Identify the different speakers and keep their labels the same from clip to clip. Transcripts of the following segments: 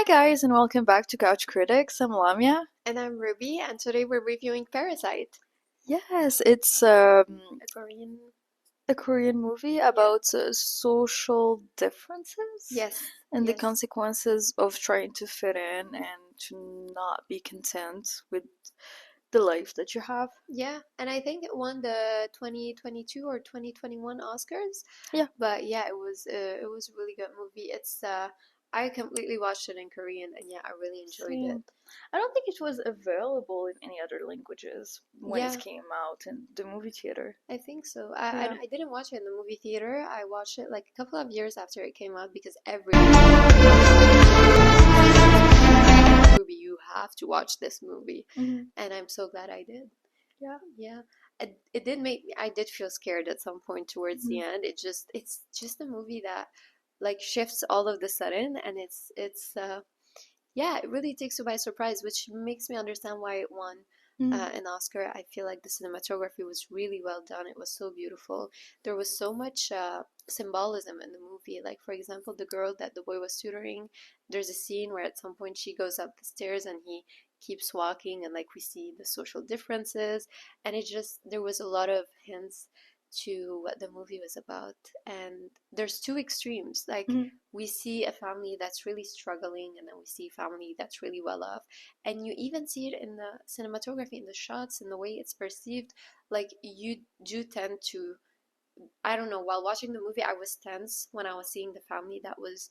Speaker 1: guys, and welcome back to Couch Critics. I'm Lamia.
Speaker 2: And I'm Ruby, and today we're reviewing Parasite,
Speaker 1: Yes, it's
Speaker 2: a Korean.
Speaker 1: a Korean movie about social differences
Speaker 2: Yes,
Speaker 1: and the
Speaker 2: yes,
Speaker 1: consequences of trying to fit in and to not be content with the life that you have.
Speaker 2: yeah, and I think it won the 2022 or 2021 Oscars.
Speaker 1: Yeah.
Speaker 2: But yeah, it was a really good movie. I completely watched it in Korean, and yeah, I really enjoyed it.
Speaker 1: Same. I don't think it was available in any other languages when it
Speaker 2: Yeah,
Speaker 1: came out in the movie theater.
Speaker 2: I think so. I didn't watch it in the movie theater. I watched it like a couple of years after it came out because everyone Ruby, you have to watch this movie, and I'm so glad I did.
Speaker 1: Yeah.
Speaker 2: Yeah. It did make me, I did feel scared at some point towards the end. It's just a movie that like shifts all of the sudden, and yeah, it really takes you by surprise, which makes me understand why it won an Oscar. I feel like the cinematography was really well done. It was so beautiful. There was so much symbolism in the movie. Like, for example, the girl that the boy was tutoring, there's a scene where at some point she goes up the stairs and he keeps walking, and like we see the social differences. And there was a lot of hints to what the movie was about. And there's two extremes. Like, we see a family that's really struggling, and then we see a family that's really well off. And you even see it in the cinematography, in the shots, in the way it's perceived. Like, you do tend to, I don't know, while watching the movie, I was tense when I was seeing the family that was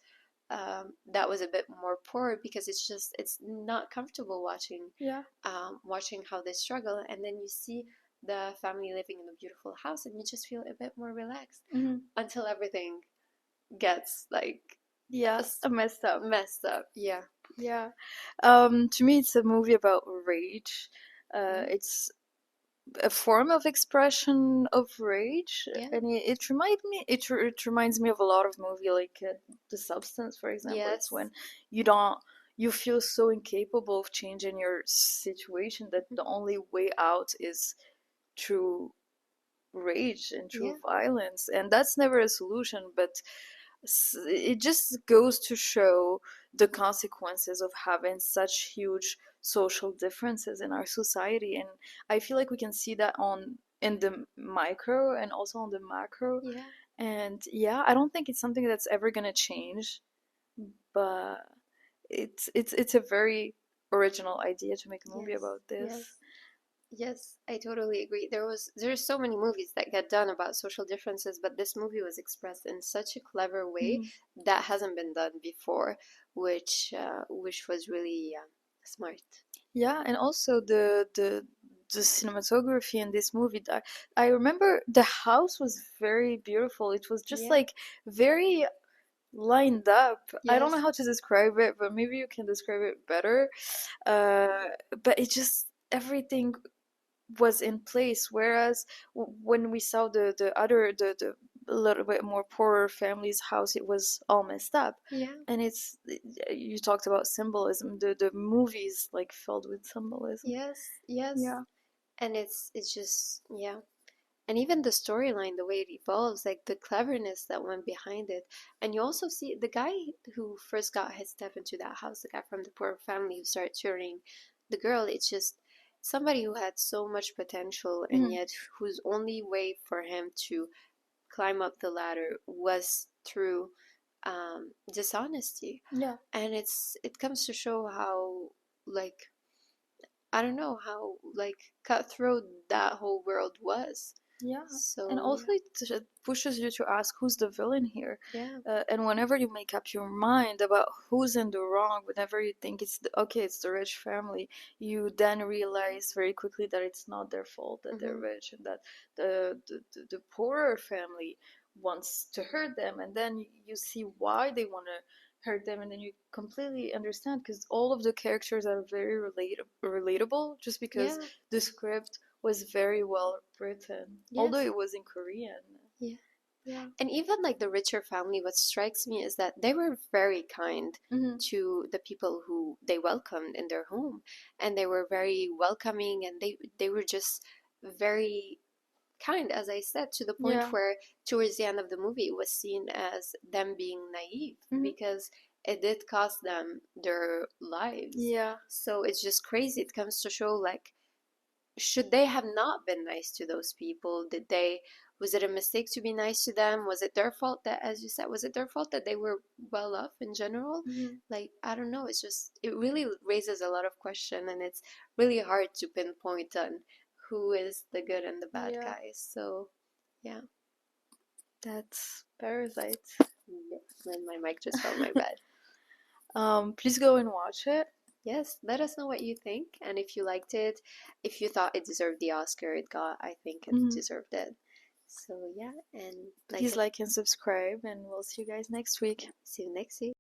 Speaker 2: a bit more poor, because it's not comfortable watching
Speaker 1: Yeah.
Speaker 2: watching how they struggle. And then you see the family living in a beautiful house, and you just feel a bit more relaxed until everything gets like
Speaker 1: Yeah, messed up.
Speaker 2: messed up. Yeah.
Speaker 1: Yeah. To me, it's a movie about rage. It's a form of expression of rage,
Speaker 2: Yeah.
Speaker 1: and it reminds me of a lot of movie like The Substance, for example. It's
Speaker 2: Yes.
Speaker 1: when you don't you feel so incapable of changing your situation that the only way out is through rage and through
Speaker 2: Yeah.
Speaker 1: violence, and that's never a solution, but it just goes to show the consequences of having such huge social differences in our society. And I feel like we can see that on in the micro and also on the macro.
Speaker 2: Yeah.
Speaker 1: And yeah, I don't think it's something that's ever gonna change, but it's a very original idea to make a movie
Speaker 2: Yes.
Speaker 1: about
Speaker 2: Yes.
Speaker 1: this.
Speaker 2: Yes, I totally agree. There's so many movies that get done about social differences, but this movie was expressed in such a clever way that hasn't been done before, which was really smart.
Speaker 1: Yeah, and also the cinematography in this movie. I remember the house was very beautiful. It was just
Speaker 2: Yeah.
Speaker 1: like very lined up. I don't
Speaker 2: Yes.
Speaker 1: know how to describe it, but maybe you can describe it better. Uh, but it just everything was in place. Whereas when we saw the other the a little bit more poorer family's house, it was all messed up.
Speaker 2: Yeah.
Speaker 1: And it's you talked about symbolism. The movie's like filled with symbolism.
Speaker 2: Yes. Yes.
Speaker 1: Yeah.
Speaker 2: And it's just, yeah. And even the storyline, the way it evolves, like the cleverness that went behind it. And you also see the guy who first got his step into that house, the guy from the poor family who started tutoring the girl. It's just somebody who had so much potential, and yet whose only way for him to climb up the ladder was through dishonesty.
Speaker 1: Yeah.
Speaker 2: And it comes to show how, like, I don't know, how like cutthroat that whole world was.
Speaker 1: Yeah. And
Speaker 2: So
Speaker 1: also it pushes you to ask who's the villain here.
Speaker 2: yeah,
Speaker 1: And whenever you make up your mind about who's in the wrong, whenever you think okay, it's the rich family, you then realize very quickly that it's not their fault that they're rich, and that the poorer family wants to hurt them. And then you see why they want to hurt them, and then you completely understand, because all of the characters are very relatable, just because
Speaker 2: yeah,
Speaker 1: the script was very well written, although
Speaker 2: yes,
Speaker 1: it was in Korean.
Speaker 2: yeah.
Speaker 1: Yeah.
Speaker 2: And even like the richer family, what strikes me is that they were very kind to the people who they welcomed in their home, and they were very welcoming, and they were just very kind, as I said, to the point
Speaker 1: Yeah.
Speaker 2: where towards the end of the movie it was seen as them being naive, because it did cost them their lives.
Speaker 1: Yeah.
Speaker 2: So it's just crazy. It comes to show, like, should they have not been nice to those people? Was it a mistake to be nice to them? Was it their fault that, as you said, was it their fault that they were well off in general? Like, I don't know. It's just, it really raises a lot of question, and it's really hard to pinpoint on who is the good and the bad guys. So, yeah.
Speaker 1: That's Parasite.
Speaker 2: Yeah. And my mic just fell on my bed.
Speaker 1: Please go and watch it.
Speaker 2: Yes, let us know what you think, and if you liked it, if you thought it deserved the Oscar it got. I think it deserved it. So yeah, and
Speaker 1: please like and subscribe, and we'll see you guys next week.
Speaker 2: See you next week.